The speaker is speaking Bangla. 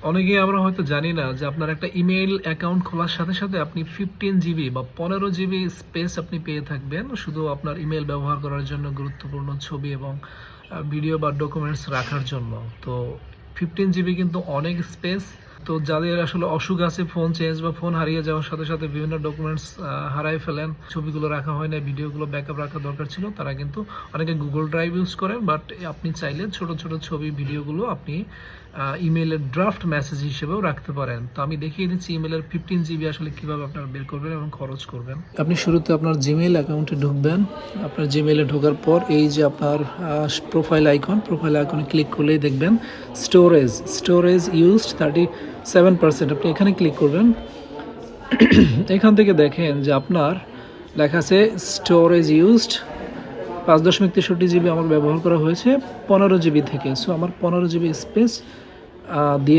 অনেকেই আমরা হয়তো জানি না যে আপনার একটা ইমেইল অ্যাকাউন্ট খোলার সাথে সাথে আপনি 15 জিবি বা 15 জিবি স্পেস আপনি পেয়ে থাকবেন শুধু আপনার ইমেইল ব্যবহার করার জন্য, গুরুত্বপূর্ণ ছবি এবং ভিডিও বা ডকুমেন্টস রাখার জন্য। তো 15 জিবি কিন্তু অনেক স্পেস। তো যাদের আসলে অসুখ আছে, ফোন চেঞ্জ বা ফোন হারিয়ে যাওয়ার সাথে সাথে বিভিন্ন ডকুমেন্টস হারায় ফেলেন, ছবিগুলো রাখা হয় না, ভিডিওগুলো ব্যাকআপ রাখা দরকার ছিল, তারা কিন্তু অনেকে গুগল ড্রাইভ ইউজ করেন। বাট আপনি চাইলে ছোট ছোট ছবি ভিডিওগুলো আপনি ইমেইলের ড্রাফট মেসেজ হিসেবেও রাখতে পারেন। তো আমি দেখিয়ে দিচ্ছি ইমেইলের 15 জিবি আসলে কিভাবে আপনারা বের করবেন এবং খরচ করবেন। আপনি শুরুতে আপনার জিমেইল অ্যাকাউন্টে ঢুকবেন। আপনার জিমেইলে ঢোকার পর এই যে আপনার প্রোফাইল আইকনে ক্লিক করলেই দেখবেন স্টোরেজ ইউজড 37%। আপনি এখানে ক্লিক করবেন। এখান থেকে দেখেন যে আপনার লেখা আছে স্টোরেজ ইউজড 5.63 জিবি আমার ব্যবহার করা হয়েছে 15 জিবি থেকে। সো আমার 15 জিবি স্পেস দিয়ে